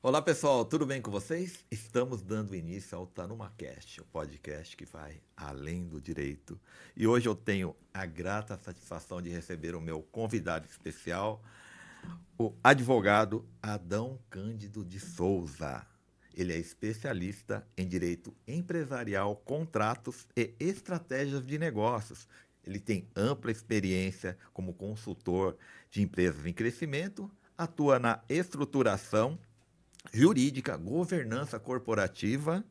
Olá pessoal, tudo bem com vocês? Estamos dando início ao TanumaCast, o podcast que vai além do direito. E hoje eu tenho a grata satisfação de receber o meu convidado especial, o advogado Adão Cândido de Souza. Ele é especialista em direito empresarial, contratos e estratégias de negócios. Ele tem ampla experiência como consultor de empresas em crescimento, atua na estruturação jurídica, governança corporativa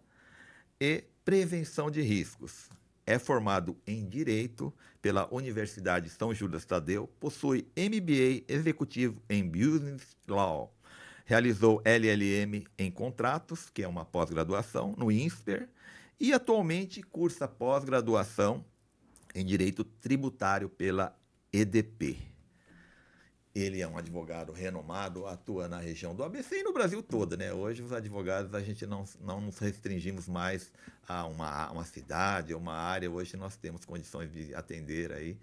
e prevenção de riscos. É formado em Direito pela Universidade São Judas Tadeu, possui MBA executivo em Business Law, realizou LLM em Contratos, que é uma pós-graduação, no INSPER, e atualmente cursa pós-graduação em Direito Tributário pela EDP. Ele é um advogado renomado, atua na região do ABC e no Brasil todo, né? Hoje os advogados, a gente não nos restringimos mais a uma cidade, a uma área. Hoje nós temos condições de atender aí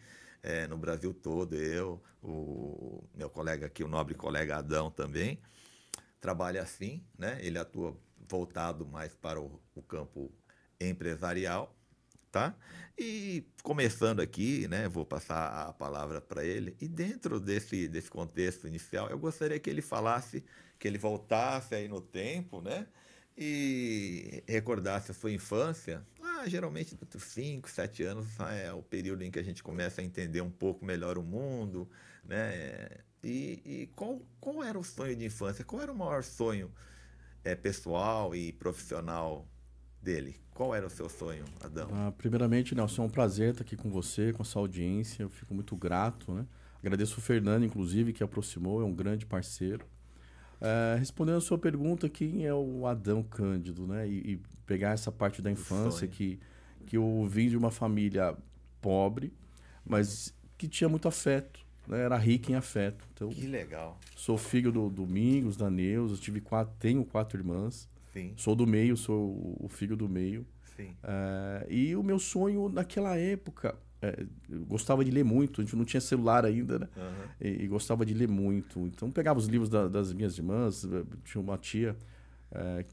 no Brasil todo. Eu, o meu colega aqui, o nobre colega Adão também, trabalha assim, né? Ele atua voltado mais para o campo empresarial, tá? E começando aqui, né, vou passar a palavra para ele. E dentro desse contexto inicial, eu gostaria que ele falasse, que ele voltasse aí no tempo, né, e recordasse a sua infância. Geralmente, entre 5, 7 anos é o período em que a gente começa a entender um pouco melhor o mundo, né? E qual era o sonho de infância? Qual era o maior sonho pessoal e profissional dele? Qual era o seu sonho, Adão? Primeiramente, Nelson, é um prazer estar aqui com você, com essa audiência. Eu fico muito grato, né? Agradeço o Fernando, inclusive, que aproximou, é um grande parceiro. Respondendo a sua pergunta, quem é o Adão Cândido, né? E pegar essa parte da infância que eu vim de uma família pobre, mas que tinha muito afeto, né? Era rica em afeto. Então, que legal. Sou filho do Domingos, da Neuza, tenho 4 irmãs. Sim. Sou do meio, sou o filho do meio. Sim. E o meu sonho naquela época, eu gostava de ler muito, a gente não tinha celular ainda, né? Uhum. E gostava de ler muito. Então pegava os livros das minhas irmãs, tinha uma tia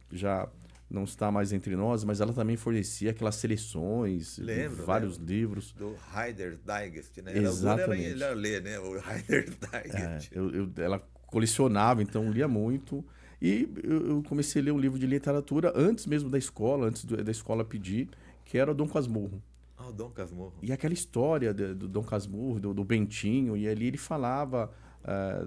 que já não está mais entre nós, mas ela também fornecia aquelas seleções, vários livros. Do Reader's Digest, né? Exatamente. Era ler, né? O Reader's Digest. Ela colecionava, então lia muito. E eu comecei a ler um livro de literatura antes mesmo da escola, antes da escola pedir, que era o Dom Casmurro. O Dom Casmurro. E aquela história do Dom Casmurro, do Bentinho, e ali ele falava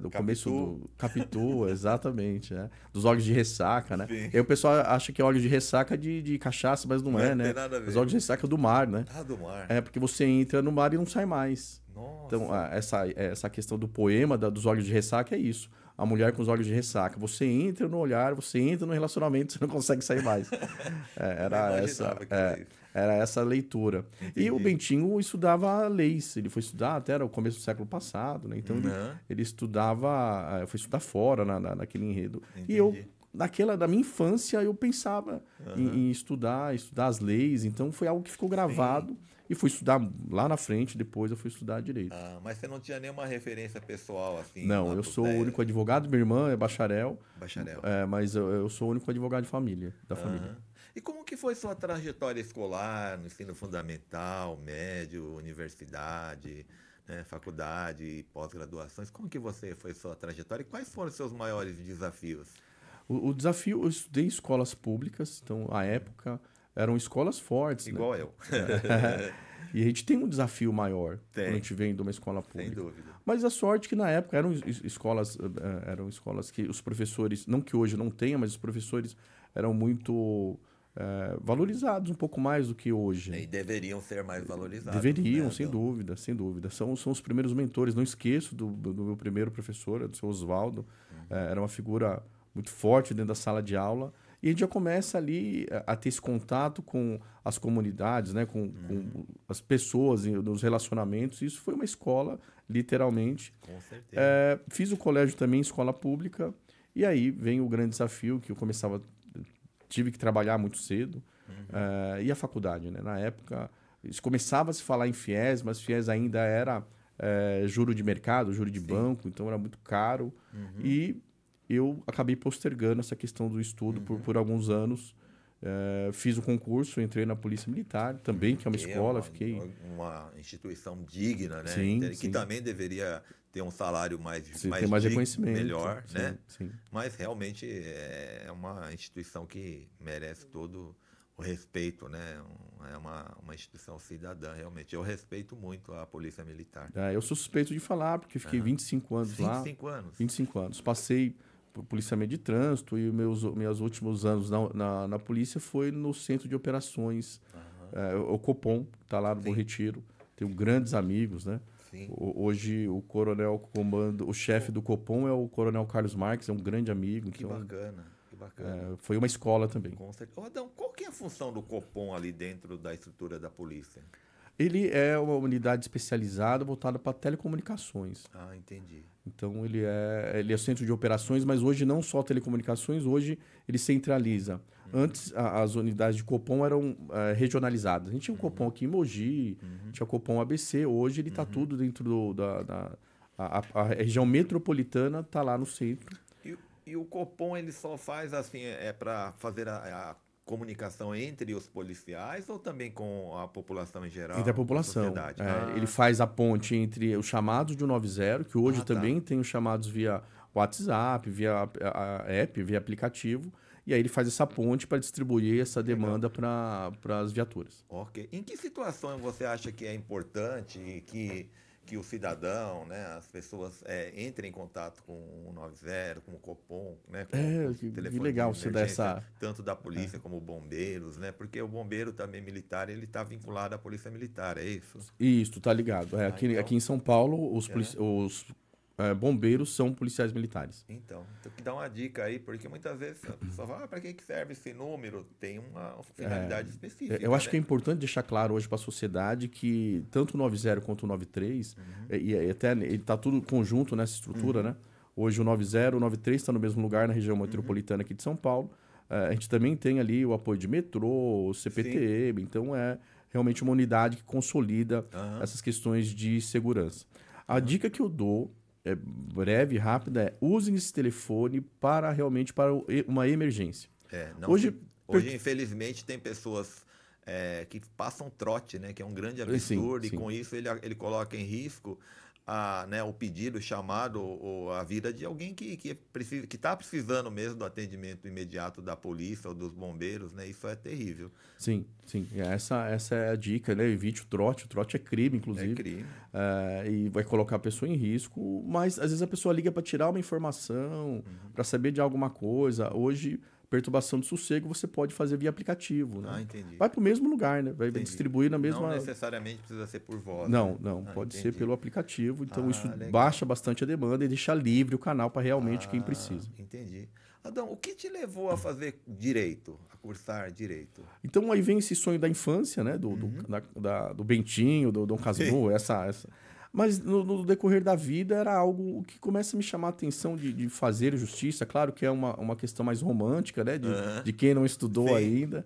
do começo do Capitu, exatamente, né? Dos óleos de ressaca, né? Sim. E aí o pessoal acha que é óleo de ressaca de cachaça, mas não é, né? Tem nada a ver. Os óleos de ressaca do mar, né? Do mar. Porque você entra no mar e não sai mais. Nossa. Então, essa questão do poema dos óleos de ressaca é isso. A mulher com os olhos de ressaca. Você entra no olhar, você entra no relacionamento, você não consegue sair mais. Era essa a leitura. Entendi. E o Bentinho estudava leis. Ele foi estudar até era o começo do século passado, né? Então ele estudava, foi estudar fora naquele enredo. Entendi. E eu, da minha infância, eu pensava em estudar as leis. Então foi algo que ficou gravado. Sim. E fui estudar lá na frente, depois eu fui estudar Direito. Mas você não tinha nenhuma referência pessoal assim? Não, eu sou o único advogado, minha irmã é bacharel. Bacharel. Mas eu sou o único advogado de família, da família. E como que foi sua trajetória escolar, no ensino fundamental, médio, universidade, né, faculdade, pós-graduações? Como que foi sua trajetória e quais foram os seus maiores desafios? O desafio, eu estudei em escolas públicas, então, à época, eram escolas fortes. Igual né? eu. E a gente tem um desafio maior quando a gente vem de uma escola pública. Sem dúvida. Mas a sorte que na época eram escolas que os professores, não que hoje não tenha, mas os professores eram muito valorizados um pouco mais do que hoje. E deveriam ser mais valorizados. Deveriam, né? sem dúvida, sem dúvida. São os primeiros mentores. Não esqueço do meu primeiro professor, do seu Oswaldo. Era uma figura muito forte dentro da sala de aula. E a gente já começa ali a ter esse contato com as comunidades, né? com as pessoas, nos relacionamentos. Isso foi uma escola, literalmente. Com certeza. Fiz o colégio também, escola pública. E aí vem o grande desafio que eu tive que trabalhar muito cedo. E a faculdade, né? Na época, começava a se falar em FIES, mas FIES ainda era juro de mercado, juro de banco. Então era muito caro. E eu acabei postergando essa questão do estudo por alguns anos. Fiz o concurso, entrei na Polícia Militar também, que é uma escola, fiquei... Uma instituição digna, né? Sim, Que sim. também deveria ter um salário mais Tem mais digno, reconhecimento. melhor, Sim, né? sim. Mas realmente é uma instituição que merece todo o respeito, né? É uma instituição cidadã, realmente. Eu respeito muito a Polícia Militar. Eu sou suspeito de falar, porque fiquei 25 anos lá. 25 anos? 25 anos. Passei por policiamento de trânsito e meus últimos anos na polícia foi no Centro de Operações, o Copom, que está lá no Bom Retiro. Tenho grandes amigos, né? Sim. Hoje o chefe do Copom é o Coronel Carlos Marques, é um grande amigo. Que então, bacana, que bacana. Foi uma escola também. Com certeza. Adão, qual que é a função do Copom ali dentro da estrutura da polícia? Ele é uma unidade especializada voltada para telecomunicações. Ah, entendi. Então, ele é centro de operações, mas hoje não só telecomunicações, hoje ele centraliza. Antes, as unidades de Copom eram regionalizadas. A gente tinha um Copom aqui em Mogi, tinha o Copom ABC, hoje ele está tudo dentro a região metropolitana, está lá no centro. E o Copom, ele só faz assim, para fazer a comunicação entre os policiais ou também com a população em geral? Entre a população. A sociedade? Ele faz a ponte entre os chamados de 190, que hoje também tem os chamados via WhatsApp, via app, via aplicativo, e aí ele faz essa ponte para distribuir essa demanda para as viaturas. Ok. Em que situação você acha que é importante que o cidadão, né, as pessoas entrem em contato com o 190, com o Copom, né, com os telefones que legal de você dar emergência, tanto da polícia como bombeiros, né, porque o bombeiro também militar, ele está vinculado à polícia militar, é isso? Isso, tá ligado. Aqui em São Paulo, os bombeiros são policiais militares. Então, tem que dar uma dica aí, porque muitas vezes a pessoa fala, para que serve esse número? Tem uma finalidade específica. Eu acho que é importante deixar claro hoje para a sociedade que tanto o 90 quanto o 93, e até ele está tudo conjunto nessa estrutura, né? Hoje o 90, o 93 está no mesmo lugar na região metropolitana aqui de São Paulo. A gente também tem ali o apoio de metrô, CPTM, então é realmente uma unidade que consolida essas questões de segurança. A dica que eu dou breve e rápida usem esse telefone para uma emergência. Hoje, infelizmente, tem pessoas que passam trote, né? Que é um grande absurdo, e com isso ele coloca em risco o pedido, o chamado, ou a vida de alguém que está precisando mesmo do atendimento imediato da polícia ou dos bombeiros, né? Isso é terrível. Sim. Essa é a dica, né? Evite o trote é crime, inclusive. É crime. E vai colocar a pessoa em risco, mas às vezes a pessoa liga para tirar uma informação, para saber de alguma coisa. Hoje, perturbação de sossego você pode fazer via aplicativo, né? Entendi. Vai para o mesmo lugar, né? Vai distribuir na mesma... Não necessariamente precisa ser por voz. Não, pode ser pelo aplicativo. Então, isso baixa bastante a demanda e deixa livre o canal para realmente quem precisa. Entendi. Adão, o que te levou a fazer direito, a cursar direito? Então, aí vem esse sonho da infância, né? Do Bentinho, do Dom Casmurro, essa... Mas no decorrer da vida era algo que começa a me chamar a atenção de fazer justiça. Claro que é uma questão mais romântica, né? De quem não estudou ainda.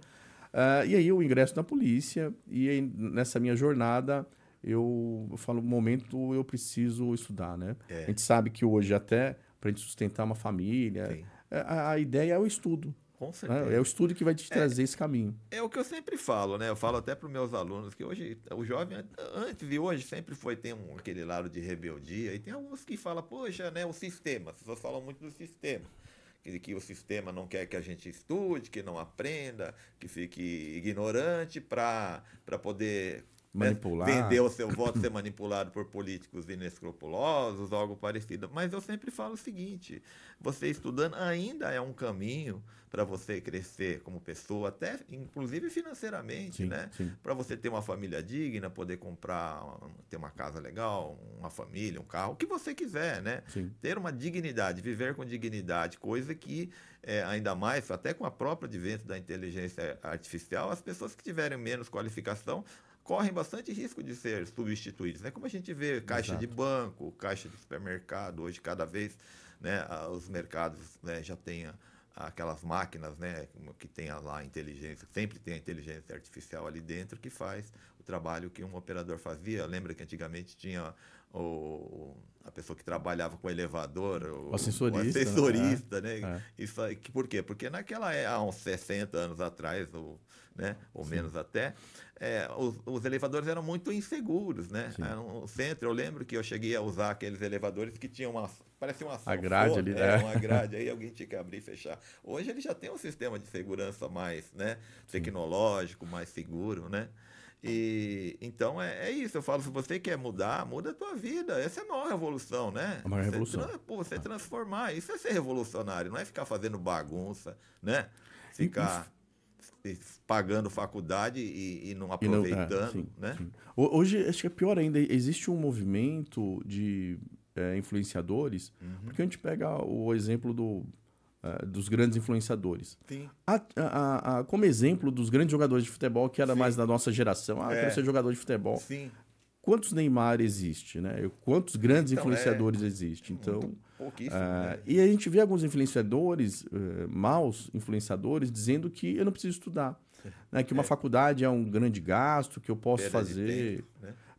E aí eu ingresso na polícia e aí, nessa minha jornada eu falo, momento eu preciso estudar, né? A gente sabe que hoje até para a gente sustentar uma família, a ideia é o estudo. Com certeza. É o estudo que vai te trazer esse caminho. É o que eu sempre falo, né? Eu falo até para os meus alunos que hoje, o jovem, antes e hoje, sempre tem aquele lado de rebeldia. E tem alguns que falam, poxa, né? O sistema. As pessoas falam muito do sistema. Que o sistema não quer que a gente estude, que não aprenda, que fique ignorante para poder manipular. Vender o seu voto, ser manipulado por políticos inescrupulosos, algo parecido. Mas eu sempre falo o seguinte, você estudando ainda é um caminho para você crescer como pessoa, até inclusive financeiramente, né? Para você ter uma família digna, poder ter uma casa legal, uma família, um carro, o que você quiser, né? Ter uma dignidade, viver com dignidade, coisa que ainda mais, até com a própria advento da inteligência artificial, as pessoas que tiverem menos qualificação correm bastante risco de ser substituídos, né? Como a gente vê caixa de banco, caixa de supermercado, hoje cada vez, né, os mercados, né, já têm aquelas máquinas, né, que tem lá a inteligência, sempre tem a inteligência artificial ali dentro que faz o trabalho que um operador fazia. Lembra que antigamente tinha a pessoa que trabalhava com o elevador, o assessorista, né? né? Isso aí, por quê? Porque há uns 60 anos atrás, ou menos até, os elevadores eram muito inseguros, né? No centro, eu lembro que eu cheguei a usar aqueles elevadores que tinham parecia uma a grade ali, uma grade, aí alguém tinha que abrir e fechar. Hoje ele já tem um sistema de segurança mais, né, tecnológico, mais seguro, né? E então é isso, eu falo, se você quer mudar, muda a tua vida. Essa é a maior revolução, né? A maior revolução. Você transformar, isso é ser revolucionário, não é ficar fazendo bagunça, né? Ficar pagando faculdade e não aproveitando, né? Sim. Hoje, acho que é pior ainda, existe um movimento de influenciadores, porque a gente pega o exemplo dos grandes influenciadores. Sim. Como exemplo dos grandes jogadores de futebol, que era mais da nossa geração. Quero ser jogador de futebol. Sim. Quantos Neymar existe, né? Quantos grandes influenciadores existem? Então, pouquíssimo, né? E a gente vê alguns influenciadores, maus influenciadores, dizendo que eu não preciso estudar. Né? Que uma faculdade é um grande gasto, que eu posso fazer...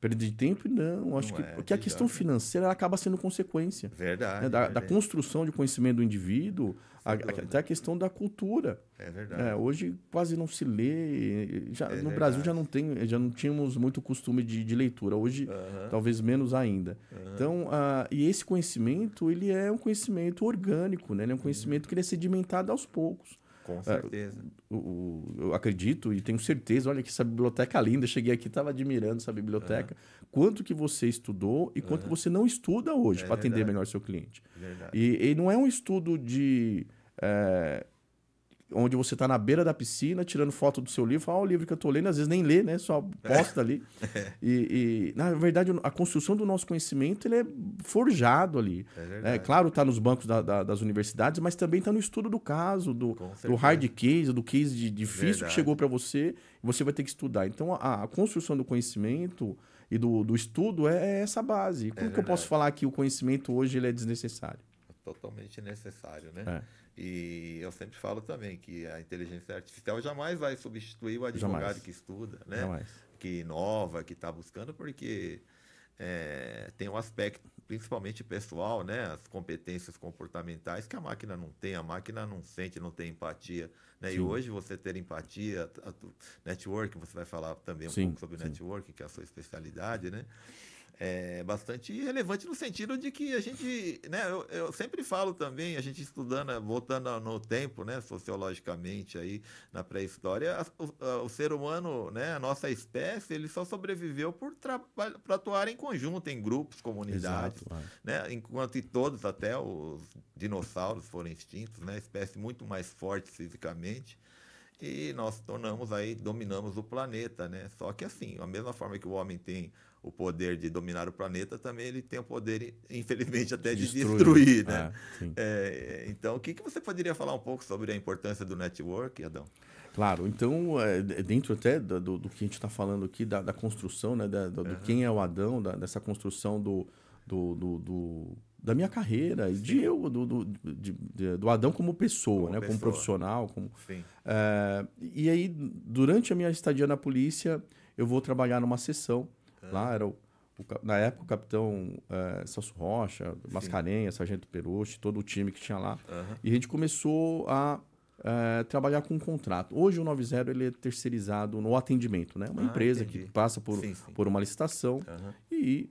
Perda de tempo, não. Acho que porque a questão financeira ela acaba sendo consequência. Verdade. Né? Da construção de conhecimento do indivíduo, até a questão da cultura. É verdade. Hoje quase não se lê. No Brasil já não tínhamos muito costume de leitura. Hoje, talvez menos ainda. Então, e esse conhecimento, ele é um conhecimento orgânico, né? Ele é um conhecimento que ele é sedimentado aos poucos. Com certeza. Eu acredito e tenho certeza, olha que essa biblioteca linda, eu cheguei aqui e estava admirando essa biblioteca. Quanto que você estudou e quanto que você não estuda hoje para atender melhor seu cliente. E não é um estudo onde você está na beira da piscina, tirando foto do seu livro, o livro que eu estou lendo, às vezes nem lê, né? Só posta ali. E, na verdade, a construção do nosso conhecimento ele é forjado ali. Claro, está nos bancos das universidades, mas também está no estudo do caso, do hard case, do case difícil que chegou para você, e você vai ter que estudar. Então, a construção do conhecimento e do estudo é essa base. Como que eu posso falar que o conhecimento hoje ele é desnecessário? Totalmente necessário, né? E eu sempre falo também que a inteligência artificial jamais vai substituir o advogado que estuda, né? Jamais. Que inova, que está buscando, porque tem um aspecto, principalmente pessoal, né? As competências comportamentais que a máquina não tem, a máquina não sente, não tem empatia. Né? E hoje você ter empatia, network, você vai falar também um pouco sobre network, que é a sua especialidade, né? É bastante relevante no sentido de que a gente, né, eu sempre falo também, a gente estudando, voltando no tempo, né, sociologicamente aí na pré-história, o ser humano, né, a nossa espécie, ele só sobreviveu para atuar em conjunto, em grupos, comunidades, né, enquanto todos, até os dinossauros foram extintos, né, espécie muito mais forte fisicamente. E nós dominamos o planeta, né? Só que assim, da mesma forma que o homem tem o poder de dominar o planeta, também ele tem o poder, infelizmente, até de destruir, né? Então, o que você poderia falar um pouco sobre a importância do network, Adão? Claro, então, dentro até do que a gente está falando aqui, da construção, né? Do quem é o Adão, dessa construção da minha carreira, e do Adão como pessoa, né? Como profissional. E aí, durante a minha estadia na polícia, eu vou trabalhar numa sessão. Lá era, na época, o capitão Celso Rocha, Mascarenhas, Sargento Perucci, todo o time que tinha lá. E a gente começou a trabalhar com um contrato. Hoje o 90 ele é terceirizado no atendimento, né? Uma empresa que passa por uma licitação e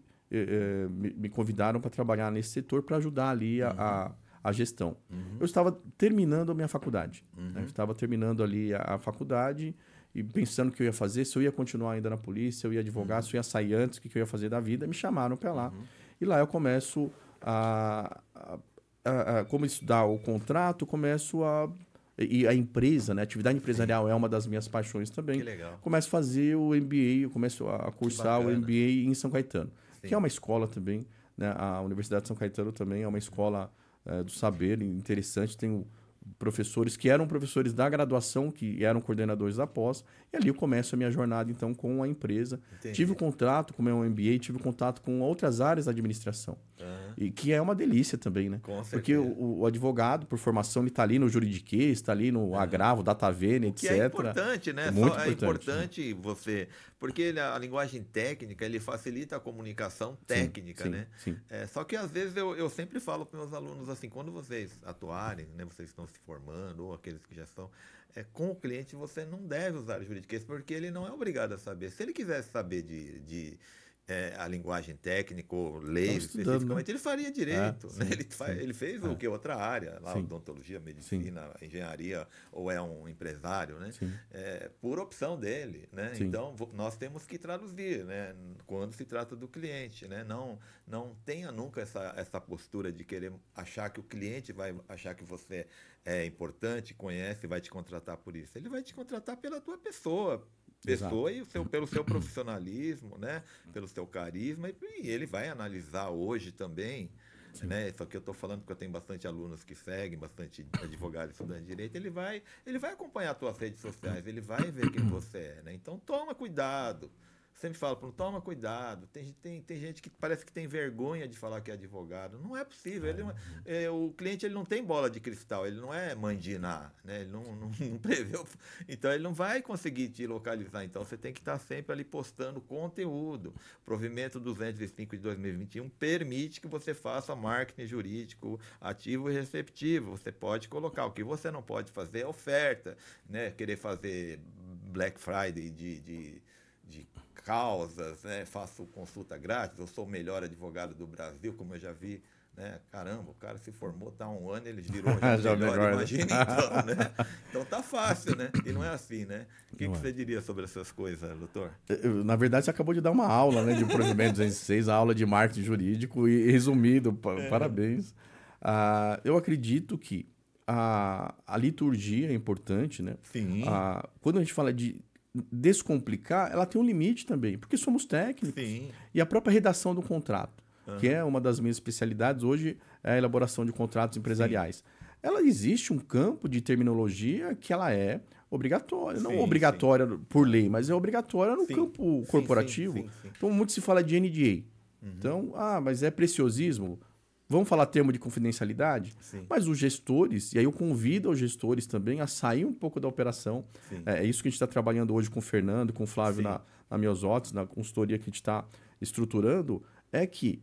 me convidaram para trabalhar nesse setor para ajudar ali a gestão. Eu estava terminando a minha faculdade. Né? Eu estava terminando ali a faculdade e pensando o que eu ia fazer, se eu ia continuar ainda na polícia, se eu ia advogar, se eu ia sair antes, o que eu ia fazer da vida. Me chamaram para lá. E lá eu começo como estudar o contrato, e a empresa, né? A atividade empresarial é uma das minhas paixões também. Que legal. Começo a fazer o MBA, eu começo a cursar o MBA em São Caetano. Que é uma escola também, né? A Universidade de São Caetano também é uma escola do saber interessante, tem professores que eram professores da graduação, que eram coordenadores da pós, e ali eu começo a minha jornada, então, com a empresa. Entendi. Tive o contrato, como é um MBA, tive contato com outras áreas da administração. E que é uma delícia também, né? Com certeza. Porque o advogado, por formação, ele está ali no juridiquês, está ali no agravo, data vênia, etc. Que é importante, né? Muito É importante, importante você... Porque a linguagem técnica, ele facilita a comunicação técnica, sim, né? Sim. Só que, às vezes, eu sempre falo para meus alunos assim, quando vocês atuarem, né, vocês estão se formando, ou aqueles que já são, com o cliente você não deve usar o juridiquês, porque ele não é obrigado a saber. Se ele quisesse saber a linguagem técnica ou lei especificamente, ele faria direito. Né? Ele fez o que? Outra área, lá, odontologia, medicina, engenharia, ou é um empresário, né? Por opção dele. Né? Então, nós temos que traduzir, né? Quando se trata do cliente. Né? Não tenha nunca essa postura de querer achar que o cliente vai achar que você é importante, conhece, vai te contratar por isso. Ele vai te contratar pela tua pessoa e pelo seu profissionalismo, né? Pelo seu carisma, e ele vai analisar hoje também, né? Isso aqui eu estou falando porque eu tenho bastante alunos que seguem, bastante advogados estudando de direito, ele vai acompanhar as tuas redes sociais, ele vai ver quem você é, né? Então toma cuidado. Sempre falo, toma cuidado. Tem gente que parece que tem vergonha de falar que é advogado. Não é possível. O cliente ele não tem bola de cristal, ele não é mãe de Iná, né? Ele não prevê. Então, ele não vai conseguir te localizar. Então, você tem que estar sempre ali postando conteúdo. O Provimento 205 de 2021 permite que você faça marketing jurídico ativo e receptivo. Você pode colocar. O que você não pode fazer é oferta, né? Querer fazer Black Friday de causas, né? Faço consulta grátis, eu sou o melhor advogado do Brasil, como eu já vi, né? Caramba, o cara se formou, está há um ano, ele virou já melhor, imagina então, né? Então tá fácil, né? E não é assim, né? O que você diria sobre essas coisas, doutor? Na verdade, você acabou de dar uma aula, né, de Provimento 206, a aula de marketing jurídico, e resumido, parabéns. Eu acredito que a liturgia é importante, né? Sim. Quando a gente fala de descomplicar, ela tem um limite também, porque somos técnicos. Sim. E a própria redação do contrato, que é uma das minhas especialidades hoje, é a elaboração de contratos empresariais. Ela existe um campo de terminologia que ela é obrigatória, não obrigatória por lei, mas é obrigatória no campo corporativo. Então, muito se fala de NDA. Então, mas é preciosismo. Vamos falar termo de confidencialidade? Mas os gestores, e aí eu convido os gestores também a sair um pouco da operação. É isso que a gente está trabalhando hoje com o Fernando, com o Flávio na Miosotis, na consultoria que a gente está estruturando, é que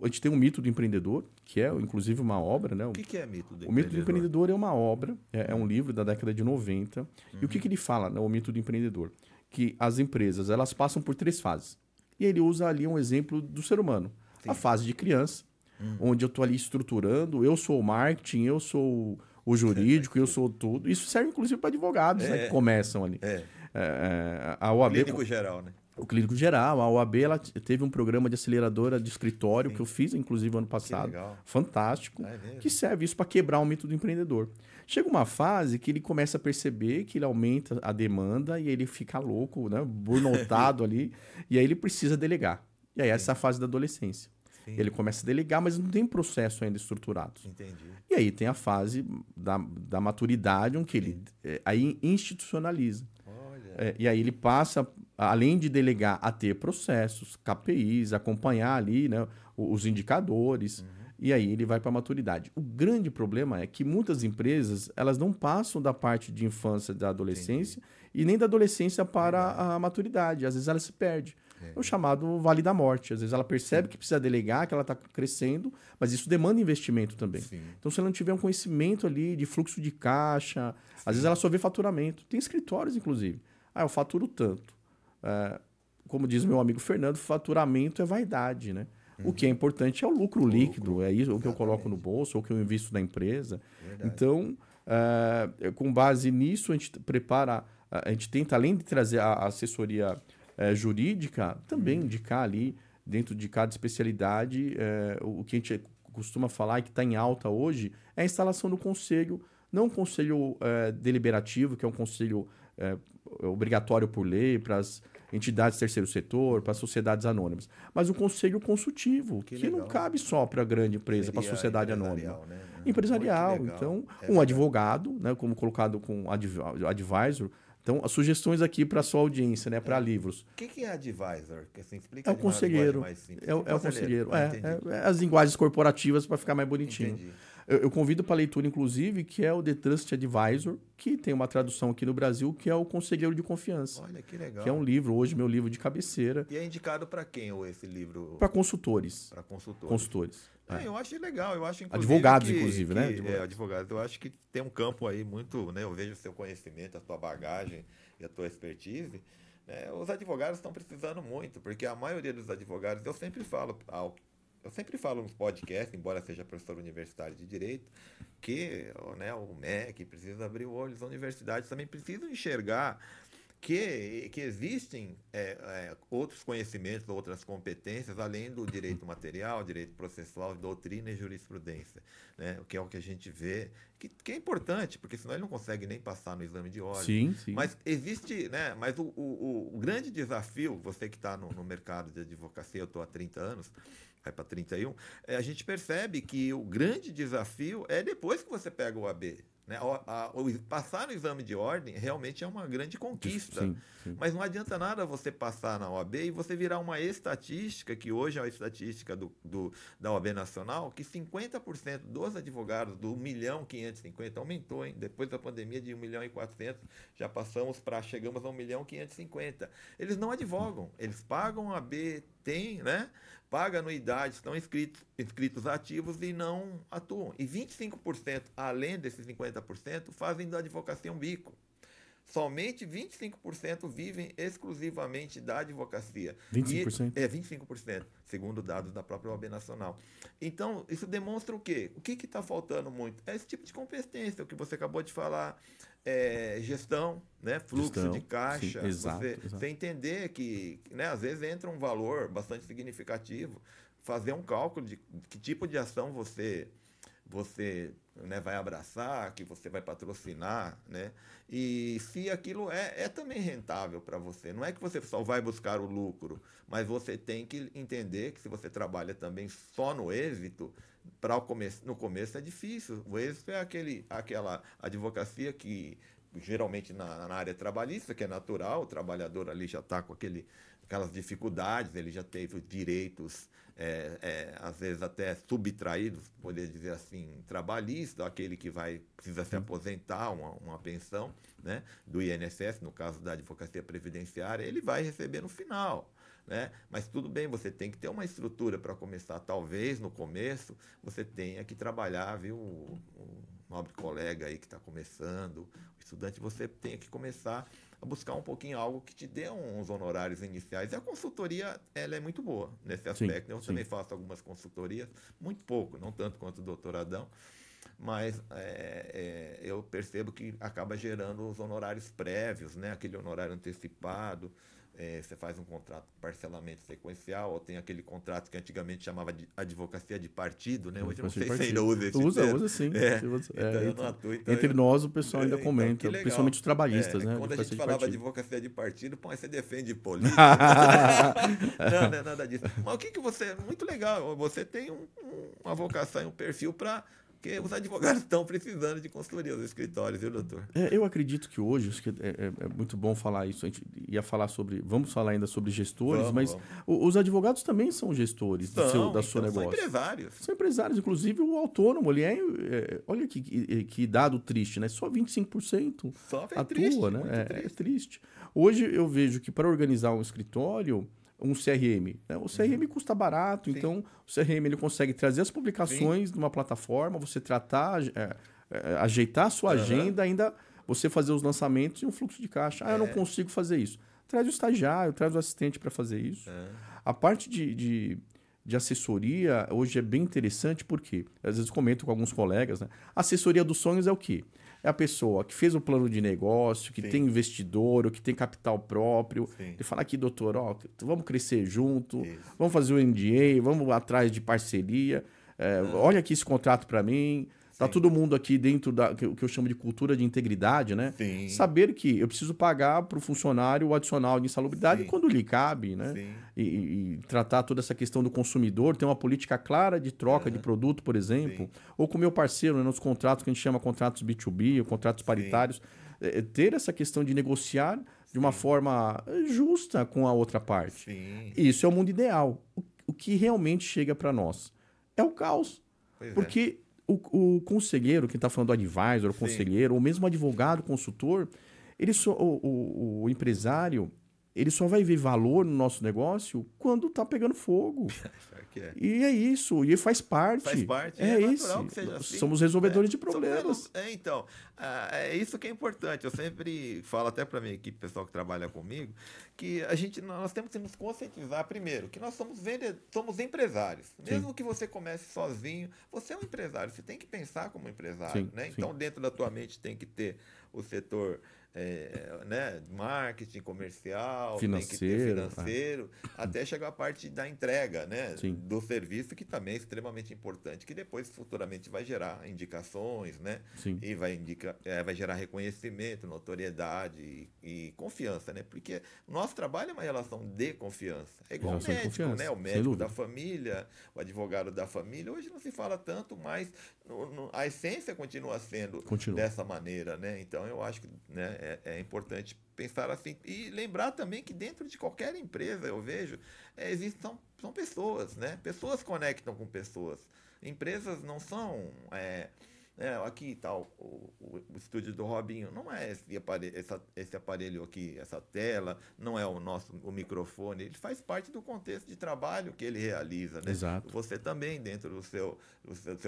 a gente tem um mito do empreendedor, que é inclusive uma obra. Né? O que é mito do empreendedor? O mito do empreendedor é uma obra, é um livro da década de 90. E o que ele fala, né, o mito do empreendedor? Que as empresas elas passam por 3 fases. E ele usa ali um exemplo do ser humano. A fase de criança, onde eu estou ali estruturando, eu sou o marketing, eu sou o jurídico, eu sou tudo. Isso serve inclusive para advogados, né, que começam ali. A OAB, clínico geral, né? O clínico geral, a OAB ela teve um programa de aceleradora de escritório que eu fiz, inclusive, ano passado. Fantástico. Que serve isso para quebrar o mito do empreendedor. Chega uma fase que ele começa a perceber que ele aumenta a demanda e ele fica louco, né, burnoutado ali, e aí ele precisa delegar. E aí essa é a fase da adolescência. Ele começa a delegar, mas não tem processo ainda estruturado. Entendi. E aí tem a fase da maturidade, onde ele aí institucionaliza. E aí ele passa, além de delegar, a ter processos, KPIs, acompanhar ali, né, os indicadores. E aí ele vai para a maturidade. O grande problema é que muitas empresas elas não passam da parte de infância, da adolescência, e nem da adolescência para a maturidade. Às vezes ela se perde. É o chamado vale da morte. Às vezes ela percebe que precisa delegar, que ela está crescendo, mas isso demanda investimento também. Então, se ela não tiver um conhecimento ali de fluxo de caixa, às vezes ela só vê faturamento. Tem escritórios, inclusive. Eu faturo tanto. Como diz meu amigo Fernando, faturamento é vaidade, né? O que é importante é o lucro líquido, é isso, o que eu coloco no bolso, ou o que eu invisto na empresa. Então, com base nisso, a gente prepara, a gente tenta, além de trazer a assessoria jurídica, também indicar ali, dentro de cada especialidade, o que a gente costuma falar e que está em alta hoje, é a instalação do conselho, não um conselho deliberativo, que é um conselho obrigatório por lei para as entidades do terceiro setor, para as sociedades anônimas. Mas o conselho consultivo, que não cabe só para a grande empresa, para a sociedade anônima. Né? Empresarial. Então, um advogado, né, como colocado com advisor. Então, as sugestões aqui para a sua audiência, né, para livros. O que é advisor? Você explica é o conselheiro. É o conselheiro. As linguagens corporativas para ficar mais bonitinho. Entendi. Eu convido para leitura, inclusive, que é o The Trust Advisor, que tem uma tradução aqui no Brasil, que é o Conselheiro de Confiança. Olha, que legal. Que é um livro, hoje, meu livro de cabeceira. E é indicado para quem esse livro? Para consultores. Para consultores. Consultores. Eu acho legal. Eu acho, advogados, inclusive, né? Advogados. Eu acho que tem um campo aí muito... Né? Eu vejo o seu conhecimento, a tua bagagem e a tua expertise. Né? Os advogados estão precisando muito, porque a maioria dos advogados, eu sempre falo nos podcasts, embora seja professor universitário de Direito, que, né, o MEC precisa abrir o olho, as universidades também precisam enxergar que existem outros conhecimentos, outras competências, além do direito material, direito processual, doutrina e jurisprudência, né? Que é o que a gente vê, que é importante, porque senão ele não consegue nem passar no exame de ordem. Sim. Mas existe, né? Mas o grande desafio, você que está no mercado de advocacia, eu estou há 30 anos, vai para 31, a gente percebe que o grande desafio é depois que você pega o AB. Né? Passar no exame de ordem realmente é uma grande conquista. Sim. Mas não adianta nada você passar na OAB e você virar uma estatística, que hoje é a estatística da OAB Nacional, que 50% dos advogados do 1.550.000 aumentou, hein? Depois da pandemia de 1.400.000, já chegamos a 1.550.000. Eles não advogam, eles pagam a AB, né? Paga anuidade, estão inscritos ativos e não atuam. E 25%, além desses 50%, fazem da advocacia um bico. Somente 25% vivem exclusivamente da advocacia. 25%? 25%, segundo dados da própria OAB Nacional. Então, isso demonstra o quê? O que está faltando muito? É esse tipo de competência, o que você acabou de falar. Gestão, né? Fluxo de caixa. Sim, exato. Você entender que, né, às vezes entra um valor bastante significativo, fazer um cálculo de que tipo de ação você né, vai abraçar, que você vai patrocinar, né? E se aquilo é também rentável para você. Não é que você só vai buscar o lucro, mas você tem que entender que se você trabalha também só no êxito, no começo é difícil. O êxito é aquela advocacia que, geralmente na área trabalhista, que é natural, o trabalhador ali já está com aquelas dificuldades, ele já teve os direitos, às vezes até subtraídos, poder dizer assim, trabalhista, aquele que precisa se aposentar, uma pensão, né, do INSS, no caso da advocacia previdenciária, ele vai receber no final. Né? Mas tudo bem, você tem que ter uma estrutura para começar. Talvez no começo você tenha que trabalhar, viu, o nobre colega aí que está começando, o estudante, você tenha que começar a buscar um pouquinho algo que te dê uns honorários iniciais. E a consultoria, ela é muito boa nesse aspecto. Eu também faço algumas consultorias, muito pouco, não tanto quanto o doutor Adão, mas eu percebo que acaba gerando os honorários prévios, né? Aquele honorário antecipado. Você faz um contrato de parcelamento sequencial, ou tem aquele contrato que antigamente chamava de advocacia de partido, né? Hoje eu não sei se ainda usa esse termo. Usa sim. Então eu não atuo. Entre nós o pessoal ainda comenta, principalmente os trabalhistas, né? Quando a gente falava de advocacia de partido, você defende política. Não é nada disso. Mas o que você... Muito legal, você tem uma vocação e um perfil para... Porque os advogados estão precisando de consultoria, os escritórios, viu, doutor? Eu acredito que hoje, acho que é muito bom falar isso. A gente ia falar vamos falar ainda sobre gestores, mas os advogados também são gestores do seu negócio. São empresários. São empresários, inclusive o autônomo, ele olha que dado triste, né? Só 25% atua, triste, né? É triste. Hoje eu vejo que para organizar um escritório, um CRM. Né? O CRM custa barato, então o CRM ele consegue trazer as publicações numa plataforma, você tratar, ajeitar a sua agenda, ainda você fazer os lançamentos e um fluxo de caixa. Eu não consigo fazer isso. Traz o estagiário, traz o assistente para fazer isso. A parte de assessoria hoje é bem interessante porque, às vezes comento com alguns colegas, né? A assessoria dos sonhos é o quê? É a pessoa que fez o plano de negócio, que tem investidor, ou que tem capital próprio. Ele fala aqui, doutor, vamos crescer junto, vamos fazer o NDA, vamos atrás de parceria. Olha aqui esse contrato para mim. Tá todo mundo aqui dentro da que eu chamo de cultura de integridade, né? Sim. Saber que eu preciso pagar para o funcionário o adicional de insalubridade quando lhe cabe, né? Sim. E tratar toda essa questão do consumidor, ter uma política clara de troca de produto, por exemplo, ou com o meu parceiro, né, nos contratos que a gente chama contratos B2B, ou contratos paritários, ter essa questão de negociar de uma forma justa com a outra parte. Sim. Isso é o mundo ideal. O que realmente chega para nós é o caos. Porque o conselheiro, que está falando do advisor, o conselheiro, ou mesmo o advogado, consultor, o empresário, ele só vai ver valor no nosso negócio quando está pegando fogo. E é isso, e faz parte. Faz parte, é natural que seja assim. Somos resolvedores de problemas. Então, é isso que é importante. Eu sempre falo até para minha equipe, pessoal que trabalha comigo, que nós temos que nos conscientizar primeiro, que nós somos empresários. Mesmo que você comece sozinho, você é um empresário, você tem que pensar como empresário. Né? Então, dentro da tua mente tem que ter o setor né, marketing comercial, financeiro, até chegar a parte da entrega, né, do serviço, que também é extremamente importante, que depois futuramente vai gerar indicações, né, e vai gerar reconhecimento, notoriedade e confiança, né, porque o nosso trabalho é uma relação de confiança. É igual o médico, né, o médico da família, o advogado da família. Hoje não se fala tanto, mas a essência continua sendo dessa maneira, né? Então eu acho que, né, é importante pensar assim e lembrar também que dentro de qualquer empresa eu vejo são pessoas, né? Pessoas conectam com pessoas. Empresas não são aqui tal o estúdio do Robinho não é esse aparelho aqui, essa tela, não é o microfone, ele faz parte do contexto de trabalho que ele realiza, né? Exato. Você também dentro do seu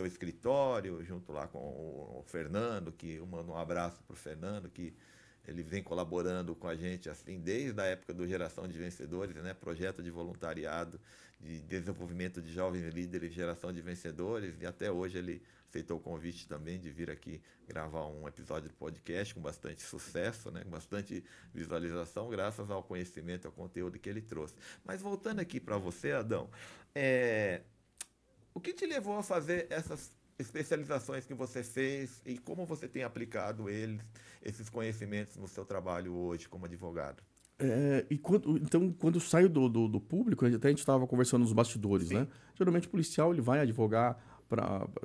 escritório, junto lá com o Fernando, que eu mando um abraço para o Fernando, que ele vem colaborando com a gente assim desde a época do Geração de Vencedores, né? Projeto de voluntariado, de desenvolvimento de jovens líderes, Geração de Vencedores, e até hoje ele aceitou o convite também de vir aqui gravar um episódio do podcast com bastante sucesso, né? Com bastante visualização, graças ao conhecimento, ao conteúdo que ele trouxe. Mas voltando aqui para você, Adão, o que te levou a fazer essas especializações que você fez e como você tem aplicado esses conhecimentos no seu trabalho hoje como advogado? Quando eu saio do público, até a gente estava conversando nos bastidores, né? Geralmente o policial ele vai advogar,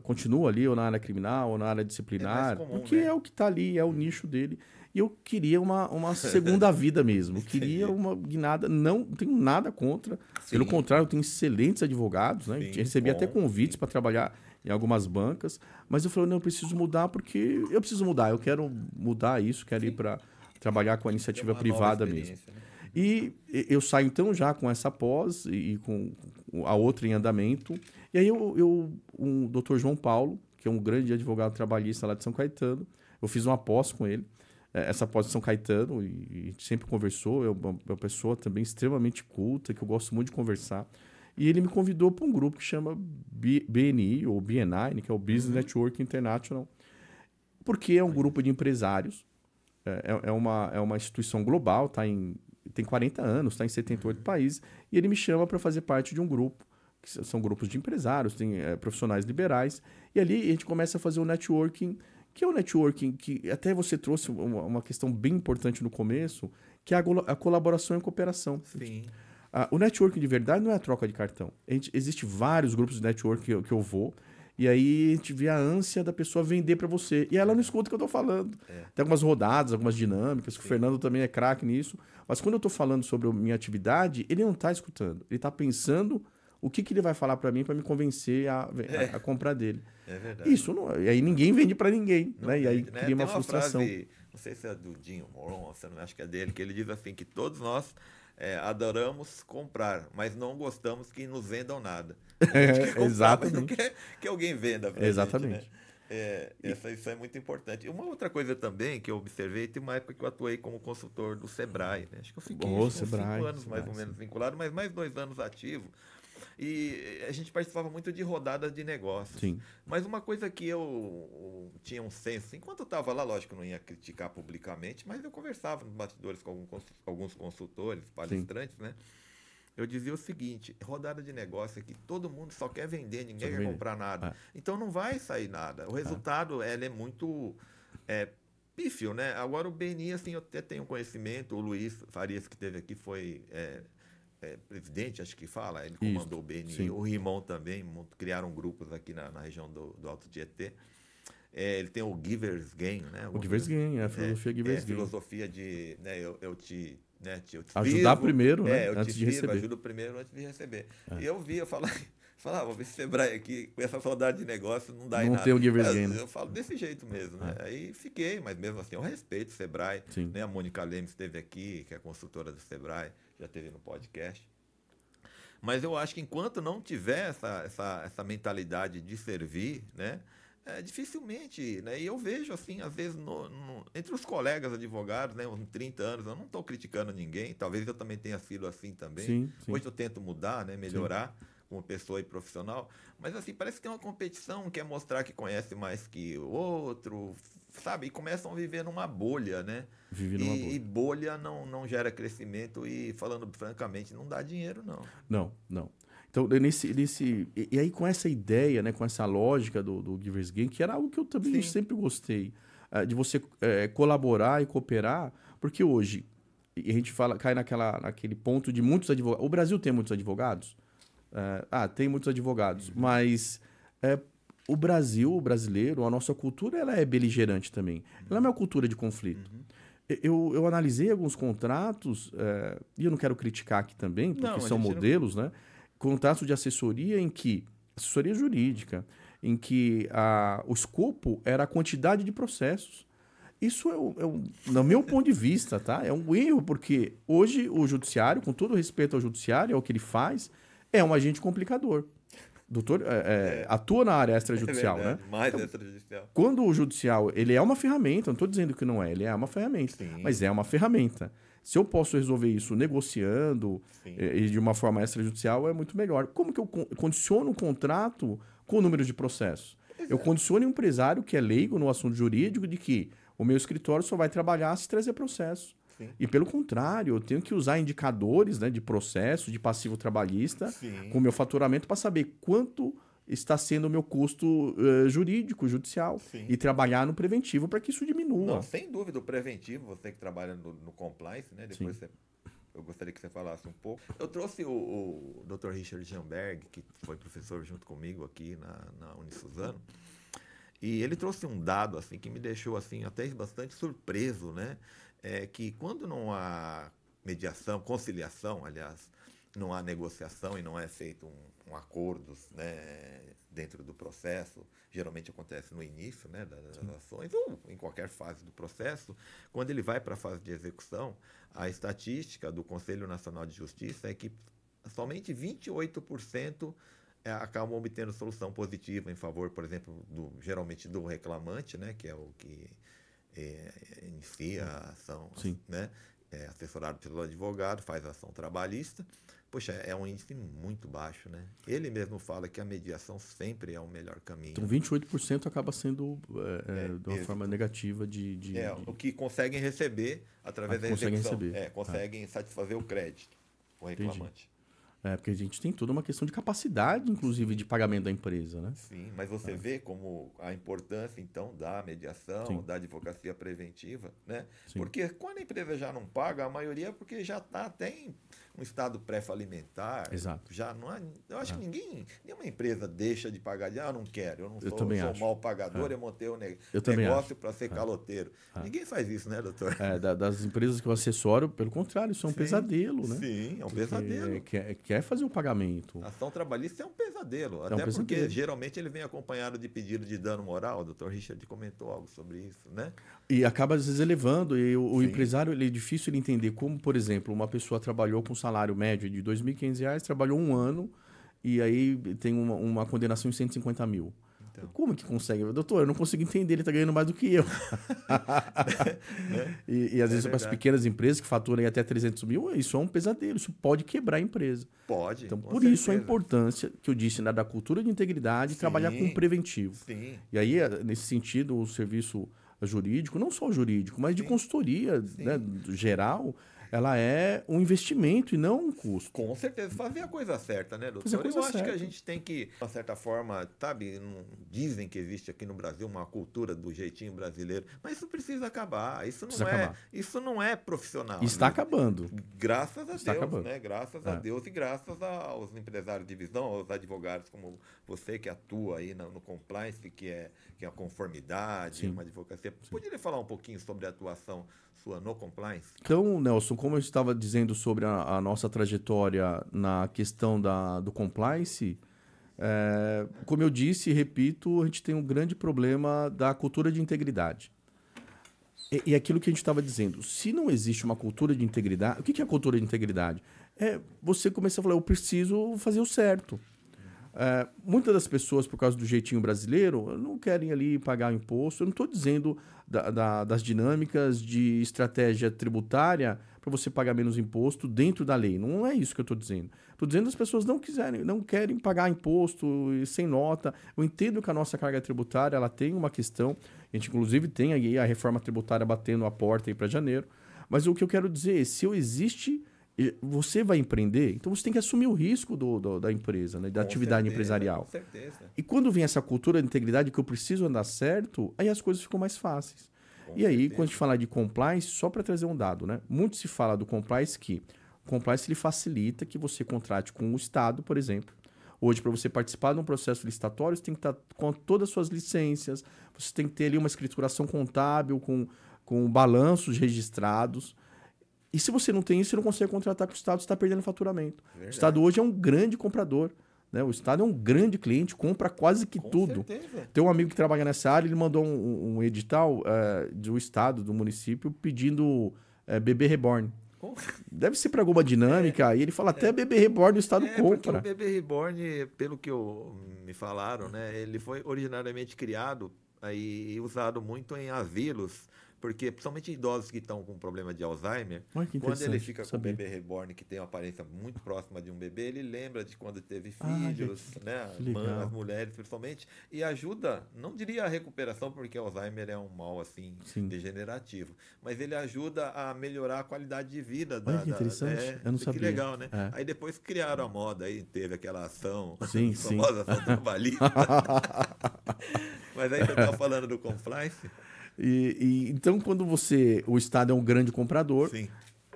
continua ali ou na área criminal ou na área disciplinar, comum, porque né? é o que está ali, é o nicho dele. E eu queria uma segunda vida mesmo. Eu queria uma guinada, não tenho nada contra. Pelo contrário, eu tenho excelentes advogados, né? Recebi até convites para trabalhar em algumas bancas, mas eu falei, não, eu preciso mudar porque eu preciso mudar, eu quero mudar isso, quero ir para trabalhar com a iniciativa privada mesmo. Né? E eu saio então já com essa pós e com a outra em andamento. E aí o Dr. João Paulo, que é um grande advogado trabalhista lá de São Caetano, eu fiz uma pós com ele, essa pós de São Caetano, e a gente sempre conversou, é uma pessoa também extremamente culta, que eu gosto muito de conversar. E ele me convidou para um grupo que chama BNI, ou BNI, que é o Business Network International, porque é um grupo de empresários, é uma instituição global, tem 40 anos, está em 78 países, e ele me chama para fazer parte de um grupo, que são grupos de empresários, tem profissionais liberais, e ali a gente começa a fazer o networking, que é o networking que até você trouxe uma questão bem importante no começo, que é a colaboração e a cooperação. Sim. O networking de verdade não é a troca de cartão. Existe vários grupos de networking que eu vou, e aí a gente vê a ânsia da pessoa vender para você. E ela não escuta o que eu estou falando. Tem algumas rodadas, algumas dinâmicas, que o Fernando também é craque nisso. Mas quando eu estou falando sobre a minha atividade, ele não está escutando. Ele está pensando o que ele vai falar para mim para me convencer a comprar dele. É verdade. Isso não, e aí ninguém vende para ninguém. Né? E aí cria uma frustração. Frase, não sei se é do Jim Rohn, não acho que é dele, que ele diz assim, que todos nós adoramos comprar, mas não gostamos que nos vendam nada. Exatamente. Mas não quer que alguém venda pra exatamente. Gente, né? Isso é muito importante. Uma outra coisa também que eu observei, tem uma época que eu atuei como consultor do Sebrae. Né? Acho que eu fiquei uns 5 anos mais ou menos vinculado, mas mais 2 anos ativo. E a gente participava muito de rodadas de negócios. Sim. Mas uma coisa que eu tinha um senso, enquanto eu estava lá, lógico, eu não ia criticar publicamente, mas eu conversava nos bastidores com alguns consultores, palestrantes, né? eu dizia o seguinte: rodada de negócio aqui, todo mundo só quer vender, ninguém Só quer vender. comprar nada. É. Então não vai sair nada. O resultado ele é muito pífio, né? Agora o BNI, assim, eu até tenho conhecimento, o Luiz Farias, que esteve aqui, foi presidente, acho que fala, ele comandou o BNI, sim. o Rimão também, criaram grupos aqui na região do Alto Tietê. Ele tem o Givers Gain, né? O Givers Gain, a filosofia Givers Gain. Filosofia de, né, eu te ajudar sirvo, primeiro, né? eu Antes te de sirvo, receber. ajudo primeiro antes de receber. E eu via, eu falava, esse Sebrae aqui, com essa saudade de negócio, não dá em Não nada. tem o Givers Gain, né? Eu falo desse jeito mesmo, né? Aí fiquei, mas mesmo assim, eu respeito o Sebrae. Sim. Né? A Mônica Lemes esteve aqui, que é consultora do Sebrae, já esteve no podcast. Mas eu acho que enquanto não tiver essa mentalidade de servir, né? Dificilmente, né? E eu vejo, assim, às vezes, entre os colegas advogados, né? Uns 30 anos, eu não estou criticando ninguém, talvez eu também tenha sido assim também. Sim. Hoje eu tento mudar, né? Melhorar como pessoa e profissional, mas, assim, parece que tem uma competição, quer mostrar que conhece mais que o outro, sabe? E começam a viver numa bolha, né? Vive numa bolha. E bolha não gera crescimento e, falando francamente, não dá dinheiro, não. Não. Então, e aí com essa ideia, né, com essa lógica do Givers Gain, que era algo que eu também sempre gostei, de você colaborar e cooperar, porque hoje, a gente cai naquele ponto de muitos advogados. O Brasil tem muitos advogados? Tem muitos advogados, mas o brasileiro, a nossa cultura, ela é beligerante também. Ela não é uma cultura de conflito. Eu analisei alguns contratos, e eu não quero criticar aqui também, porque são modelos, né? Contratos de assessoria assessoria jurídica, em que o escopo era a quantidade de processos. Isso no meu ponto de vista, tá? É um erro, porque hoje o judiciário, com todo respeito ao judiciário, é o que ele faz, é um agente complicador. Doutor atua na área extrajudicial, né? Mais extrajudicial. Quando o judicial, ele é uma ferramenta, não estou dizendo que não é, ele é uma ferramenta, mas é uma ferramenta. Se eu posso resolver isso negociando e de uma forma extrajudicial, é muito melhor. Como que eu condiciono um contrato com o número de processos? Eu condiciono um empresário que é leigo no assunto jurídico de que o meu escritório só vai trabalhar se trazer processos. E pelo contrário, eu tenho que usar indicadores, né, de processo, de passivo trabalhista, com o meu faturamento para saber quanto está sendo o meu custo jurídico, judicial. E trabalhar no preventivo para que isso diminua. Não, sem dúvida, o preventivo, você que trabalha no compliance, né? Depois eu gostaria que você falasse um pouco. Eu trouxe o Dr. Richard Jamberg, que foi professor junto comigo aqui na Unisuzano, e ele trouxe um dado assim que me deixou assim até bastante surpreso, né? Que quando não há mediação, conciliação, aliás, não há negociação e não é feito um acordo, né, dentro do processo, geralmente acontece no início, né, das ações ou em qualquer fase do processo, quando ele vai para a fase de execução, a estatística do Conselho Nacional de Justiça é que somente 28% acabam obtendo solução positiva em favor, por exemplo, geralmente do reclamante, né, que é o que inicia a ação, né, assessorado pelo advogado, faz a ação trabalhista. Poxa, é um índice muito baixo, né? Ele mesmo fala que a mediação sempre é o melhor caminho. Então, 28% acaba sendo de uma forma negativa o que conseguem receber através da execução. Conseguem satisfazer o crédito, o reclamante. Porque a gente tem toda uma questão de capacidade, inclusive, de pagamento da empresa, né? Sim, mas você vê como a importância, então, da mediação, da advocacia preventiva, né? Porque quando a empresa já não paga, a maioria é porque já tem um estado pré-falimentar. Exato. Já não é, eu acho que nenhuma empresa deixa de pagar. Eu não quero, eu não sou mau pagador, eu montei um negócio para ser caloteiro. Ninguém faz isso, né, doutor? Das empresas que eu assessoro, pelo contrário, isso é um pesadelo, né? Sim, é um pesadelo. Quer fazer o pagamento. A ação trabalhista é um pesadelo. Até porque geralmente ele vem acompanhado de pedido de dano moral. O doutor Richard comentou algo sobre isso, né? E acaba às vezes elevando. E o empresário, é difícil ele entender como, por exemplo, uma pessoa trabalhou com salário médio de R$ 2.500, trabalhou um ano e aí tem uma condenação em 150 mil. Então. Como que consegue? Doutor, eu não consigo entender, ele está ganhando mais do que eu. E às vezes para as pequenas empresas que faturam até 300 mil, isso é um pesadelo, isso pode quebrar a empresa. Pode. Então, por isso a importância que eu disse, né, da cultura de integridade e trabalhar com preventivo. E aí, nesse sentido, o serviço jurídico, não só o jurídico, mas de consultoria, né, geral, ela é um investimento e não um custo. Com certeza, fazer a coisa certa, né, doutor? Fazer a coisa Eu acho certa. que a gente tem que, de uma certa forma, sabe, dizem que existe aqui no Brasil uma cultura do jeitinho brasileiro, mas isso precisa acabar. Isso não é profissional. E está acabando. Graças a Está Deus, acabando. né? Graças a Deus e graças aos empresários de visão, aos advogados como você que atua aí no compliance, que é a conformidade, Sim. uma advocacia. Poderia falar um pouquinho sobre a atuação sua no compliance? Então, Nelson, como eu estava dizendo sobre a nossa trajetória na questão do compliance, como eu disse e repito, a gente tem um grande problema da cultura de integridade. E aquilo que a gente estava dizendo, se não existe uma cultura de integridade... O que é a cultura de integridade? É você começar a falar, eu preciso fazer o certo. Muitas das pessoas, por causa do jeitinho brasileiro, não querem ali pagar imposto. Eu não estou dizendo das dinâmicas de estratégia tributária para você pagar menos imposto dentro da lei. Não é isso que eu estou dizendo. Estou dizendo que as pessoas não querem pagar imposto sem nota. Eu entendo que a nossa carga tributária ela tem uma questão. A gente, inclusive, tem aí a reforma tributária batendo a porta para janeiro. Mas o que eu quero dizer é, se existe... Você vai empreender, então você tem que assumir o risco da empresa, né, da atividade empresarial. Com certeza. E quando vem essa cultura de integridade que eu preciso andar certo, aí as coisas ficam mais fáceis. E aí, quando a gente falar de compliance, só para trazer um dado, né? Muito se fala do compliance que o compliance ele facilita que você contrate com o Estado, por exemplo. Hoje, para você participar de um processo licitatório, você tem que estar com todas as suas licenças, você tem que ter ali uma escrituração contábil com balanços registrados. E se você não tem isso, você não consegue contratar com o Estado, você está perdendo faturamento. Verdade. O Estado hoje é um grande comprador. Né? O Estado é um grande cliente, compra quase que tudo. Certeza. Tem um amigo que trabalha nessa área, ele mandou um edital do Estado, do município, pedindo bebê reborn. Deve ser para alguma dinâmica, e ele fala até bebê reborn o Estado compra. O bebê reborn, pelo que me falaram, né, ele foi originariamente criado e usado muito em asilos, porque principalmente idosos que estão com problema de Alzheimer, quando ele fica com o bebê reborn, que tem uma aparência muito próxima de um bebê, ele lembra de quando teve filhos, né, as mulheres principalmente, e ajuda, não diria a recuperação, porque Alzheimer é um mal assim degenerativo, mas ele ajuda a melhorar a qualidade de vida. Que interessante, eu não sabia. Que legal, né? Aí depois criaram a moda, aí teve aquela ação, sim. famosa ação trabalhista. Mas aí você estava falando do compliance. Então, quando o Estado é um grande comprador, Sim.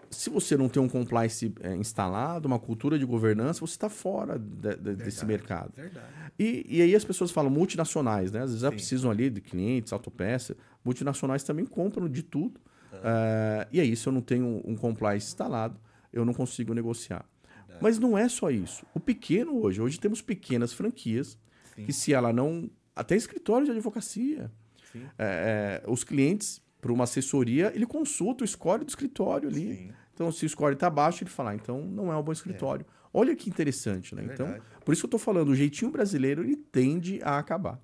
Se você não tem um compliance instalado, uma cultura de governança, você está fora desse mercado. Verdade. E aí as pessoas falam multinacionais, né? Às vezes precisam ali de clientes, autopeça. Multinacionais também compram de tudo. E aí, se eu não tenho um compliance instalado, eu não consigo negociar. Verdade. Mas não é só isso. O pequeno hoje temos pequenas franquias que se ela não... Até escritório de advocacia. Os clientes, para uma assessoria, ele consulta o score do escritório ali. Sim. Então, se o score está baixo, ele fala, então não é um bom escritório. Olha que interessante, né? Então, por isso que eu estou falando, o jeitinho brasileiro, ele tende a acabar.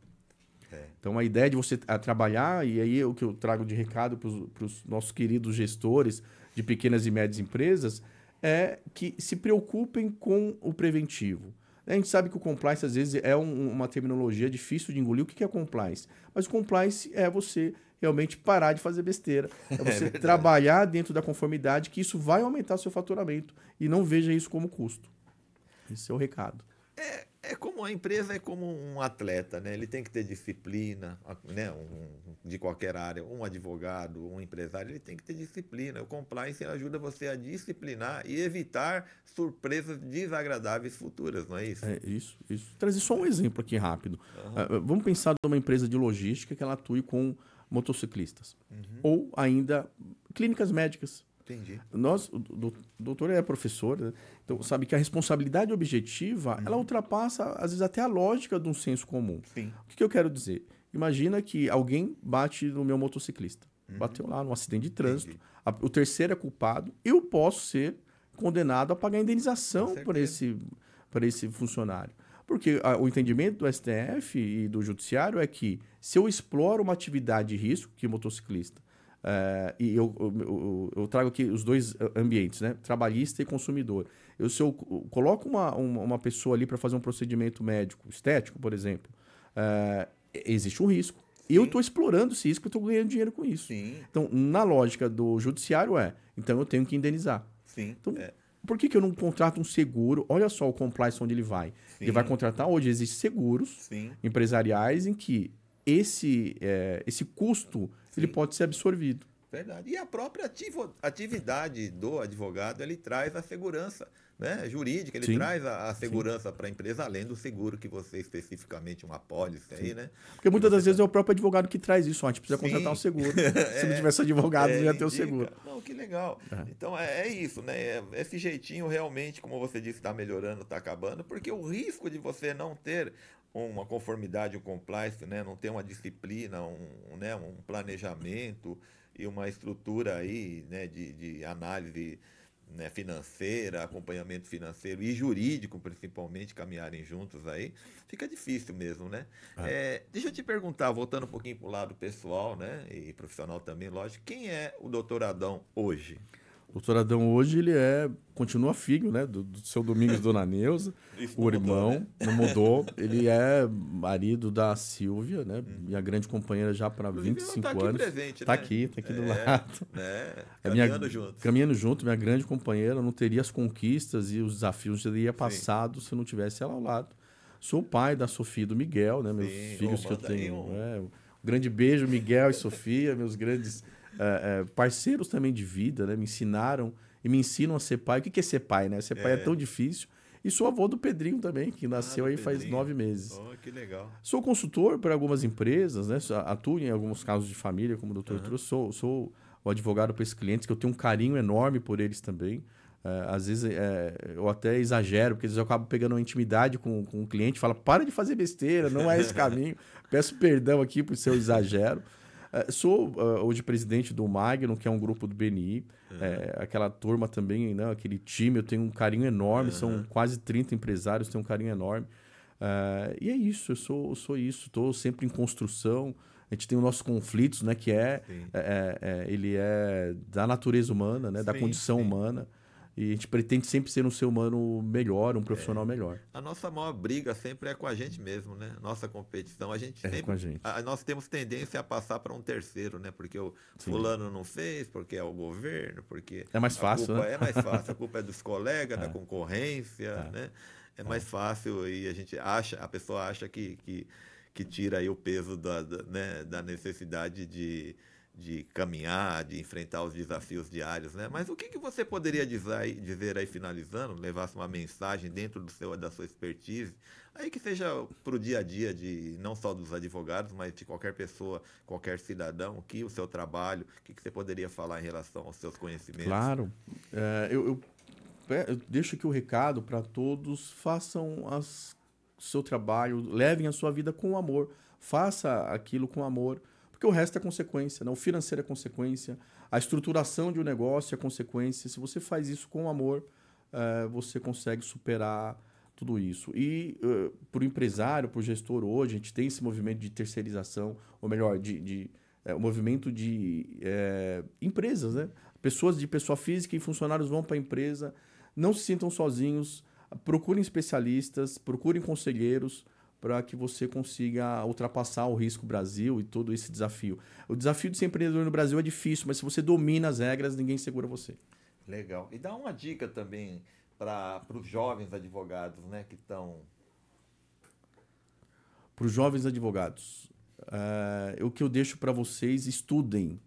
Então, a ideia de você trabalhar, e aí o que eu trago de recado para os nossos queridos gestores de pequenas e médias empresas, é que se preocupem com o preventivo. A gente sabe que o compliance, às vezes, é uma terminologia difícil de engolir. O que é compliance? Mas o compliance é você realmente parar de fazer besteira. É você trabalhar dentro da conformidade, que isso vai aumentar seu faturamento. E não veja isso como custo. Esse é o recado. A empresa é como um atleta, né? Ele tem que ter disciplina, né? De qualquer área, um advogado, um empresário, ele tem que ter disciplina. O compliance ajuda você a disciplinar e evitar surpresas desagradáveis futuras, não é isso? Isso. Trazer só um exemplo aqui rápido. Vamos pensar numa empresa de logística que ela atue com motociclistas. Ou ainda clínicas médicas. Entendi. O doutor é professor, né? Então sabe que a responsabilidade objetiva ela ultrapassa, às vezes, até a lógica de um senso comum. Sim. O que eu quero dizer? Imagina que alguém bate no meu motociclista. Bateu lá num acidente de trânsito. O terceiro é culpado. Eu posso ser condenado a pagar indenização por esse funcionário. Porque o entendimento do STF e do Judiciário é que se eu exploro uma atividade de risco, que é motociclista, e eu trago aqui os dois ambientes, né? Trabalhista e consumidor. Se eu coloco uma pessoa ali para fazer um procedimento médico, estético, por exemplo, existe um risco. eu estou explorando esse risco e estou ganhando dinheiro com isso. Sim. Então, na lógica do judiciário então eu tenho que indenizar. Sim. Então, por que eu não contrato um seguro? Olha só o compliance onde ele vai. Sim. Ele vai contratar, hoje existem seguros empresariais em que esse custo ele pode ser absorvido. Verdade. E a própria atividade do advogado, ele traz a segurança, né, jurídica, ele traz a segurança para a empresa, além do seguro que você especificamente, uma apólice aí, né? Porque muitas das vezes é o próprio advogado que traz isso. A gente precisa contratar um seguro. Se não tivesse advogado, não ia ter o seguro. Não, que legal. Então, é isso, né? Esse jeitinho realmente, como você disse, está melhorando, está acabando, porque o risco de você não ter uma conformidade, um compliance, né? Não ter uma disciplina, um planejamento e uma estrutura aí, né, de análise, né, financeira, acompanhamento financeiro e jurídico, principalmente, caminharem juntos aí, fica difícil mesmo, né? Deixa eu te perguntar, voltando um pouquinho para o lado pessoal, né, e profissional também, lógico, quem é o Dr. Adão hoje? O doutor Adão hoje, ele continua filho, né, do seu Domingos e Dona Neuza, o irmão, mudou, né? não mudou. Ele é marido da Silvia, né, minha grande companheira já para 25 tá aqui anos. Presente, tá né? aqui do lado. Caminhando junto. Caminhando junto, minha grande companheira, não teria as conquistas e os desafios que teria passado se eu não tivesse ela ao lado. Sou o pai da Sofia e do Miguel, né, meus filhos que eu tenho. Um grande beijo, Miguel e Sofia, meus grandes parceiros também de vida, né? Me ensinaram e me ensinam a ser pai. O que é ser pai, né? Ser pai é tão difícil. E sou avô do Pedrinho também, que nasceu aí faz 9 meses. Oh, que legal. Sou consultor para algumas empresas, né? Atuo em alguns casos de família, como o doutor trouxe. Sou o advogado para esses clientes, que eu tenho um carinho enorme por eles também. Às vezes eu até exagero, porque às vezes eu acabo pegando uma intimidade com o cliente, falo, para de fazer besteira, não é esse caminho. Peço perdão aqui por seu exagero. Sou hoje presidente do Magnum, que é um grupo do BNI. Aquela turma também, né, aquele time, eu tenho um carinho enorme. São quase 30 empresários, tenho um carinho enorme. E é isso, eu sou isso. Estou sempre em construção. A gente tem os nossos conflitos, né, que ele é da natureza humana, né, da condição humana. E a gente pretende sempre ser um ser humano melhor, um profissional melhor. A nossa maior briga sempre é com a gente mesmo, né? Nossa competição, a gente sempre... com a gente. Nós temos tendência a passar para um terceiro, né? Porque o fulano não fez, porque é o governo, porque... É mais fácil, né? É mais fácil, a culpa é dos colegas, da concorrência, né? É mais fácil e a pessoa acha que tira aí o peso da necessidade de caminhar, de enfrentar os desafios diários, né? Mas o que você poderia dizer aí, finalizando, levasse uma mensagem dentro da sua expertise, aí que seja para o dia a dia não só dos advogados, mas de qualquer pessoa, qualquer cidadão, o seu trabalho, o que você poderia falar em relação aos seus conhecimentos? Claro. Eu deixo aqui o recado para todos, façam o seu trabalho, levem a sua vida com amor, faça aquilo com amor, porque o resto é consequência, né? O financeiro é consequência, a estruturação de um negócio é consequência. Se você faz isso com amor, você consegue superar tudo isso. E para o empresário, para o gestor hoje, a gente tem esse movimento de terceirização, ou melhor, o movimento de empresas, né? Pessoa física e funcionários vão para a empresa, não se sintam sozinhos, procurem especialistas, procurem conselheiros, para que você consiga ultrapassar o risco Brasil e todo esse desafio. O desafio de ser empreendedor no Brasil é difícil, mas se você domina as regras, ninguém segura você. Legal. E dá uma dica também para os jovens advogados, né, que estão... Para os jovens advogados, o que eu deixo para vocês, estudem,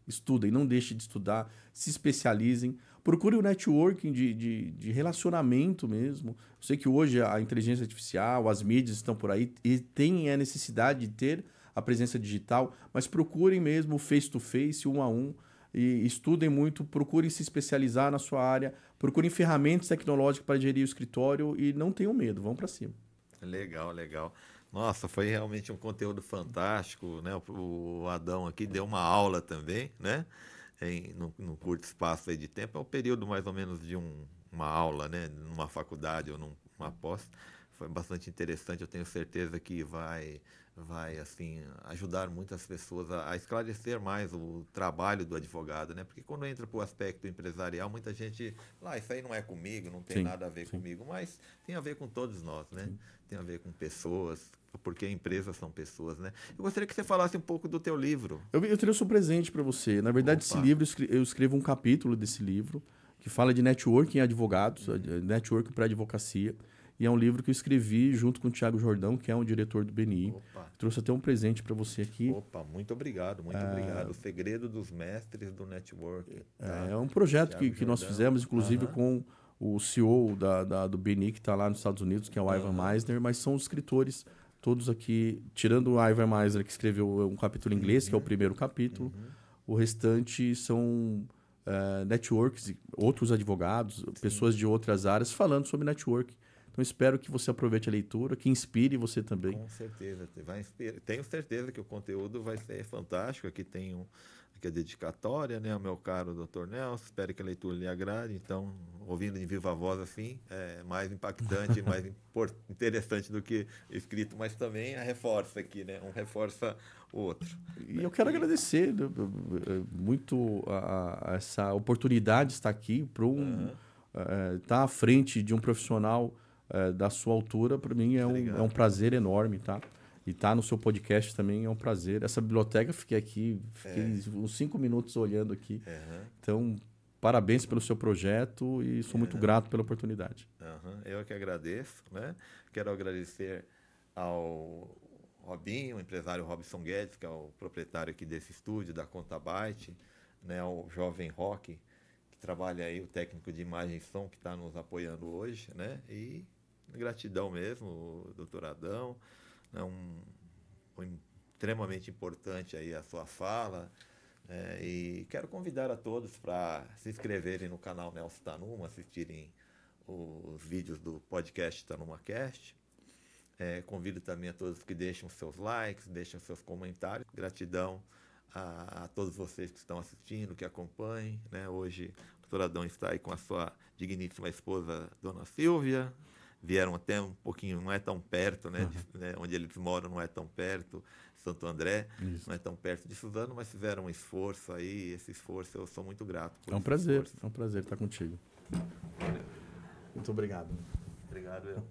não deixem de estudar, se especializem, procure o networking de relacionamento mesmo. Eu sei que hoje a inteligência artificial, as mídias estão por aí e tem a necessidade de ter a presença digital, mas procurem mesmo o face-to-face, um a um, e estudem muito, procurem se especializar na sua área, procurem ferramentas tecnológicas para gerir o escritório e não tenham medo, vão para cima. Legal, legal. Nossa, foi realmente um conteúdo fantástico, né? O Adão aqui deu uma aula também, né? Num curto espaço aí de tempo, é um período mais ou menos de uma aula, né? Numa faculdade ou numa pós. Foi bastante interessante, eu tenho certeza que vai vai assim ajudar muitas pessoas a esclarecer mais o trabalho do advogado, né? Porque quando entra para o aspecto empresarial, muita gente, isso aí não é comigo, não tem Sim, nada a ver sim. comigo, mas tem a ver com todos nós, né? Sim. Tem a ver com pessoas, porque empresas são pessoas, né? Eu gostaria que você falasse um pouco do teu livro. Eu trouxe um presente para você. Na verdade, esse Opa. livro, eu escrevo um capítulo desse livro que fala de networking em advogados, networking para advocacia. E é um livro que eu escrevi junto com o Thiago Jordão, que é um diretor do BNI. Opa. Trouxe até um presente para você aqui. Opa, muito obrigado, muito obrigado. O segredo dos mestres do network. Tá? É um projeto Thiago que nós Jordão. fizemos, inclusive com o CEO do BNI, que está lá nos Estados Unidos, que é o Ivan Meisner, mas são os escritores todos aqui, tirando o Ivan Meisner, que escreveu um capítulo em inglês, que é o primeiro capítulo, o restante são networks, outros advogados, pessoas de outras áreas falando sobre network. Então, espero que você aproveite a leitura, que inspire você também. Com certeza. Tenho certeza que o conteúdo vai ser fantástico. Aqui tem aqui a dedicatória, né, ao meu caro Dr. Nelson. Espero que a leitura lhe agrade. Então, ouvindo em viva voz assim, é mais impactante, mais interessante do que escrito, mas também reforça aqui, né? Um reforça o outro. E eu quero agradecer muito essa oportunidade de estar aqui para estar à frente de um profissional da sua altura. Para mim é um prazer enorme, tá? E estar no seu podcast também é um prazer. Essa biblioteca, fiquei uns 5 minutos olhando aqui. Então, parabéns pelo seu projeto e sou muito grato pela oportunidade. Eu que agradeço, né? Quero agradecer ao Robinho, o empresário Robson Guedes, que é o proprietário aqui desse estúdio, da Contabyte, né? O Jovem Rock, que trabalha aí, o técnico de imagem e som, que está nos apoiando hoje, né? E gratidão mesmo, o doutor Adão, né? Foi extremamente importante aí a sua fala, e quero convidar a todos para se inscreverem no canal Nelson Tanuma, assistirem os vídeos do podcast TanumaCast. Convido também a todos que deixem seus likes, deixem seus comentários. Gratidão a todos vocês que estão assistindo, que acompanhem, né? Hoje o doutor Adão está aí com a sua digníssima esposa, Dona Silvia. Vieram até um pouquinho, não é tão perto, né? Onde eles moram não é tão perto, Santo André, não é tão perto de Suzano, mas fizeram um esforço aí, esse esforço eu sou muito grato por É um prazer estar contigo. Muito obrigado. Obrigado, eu.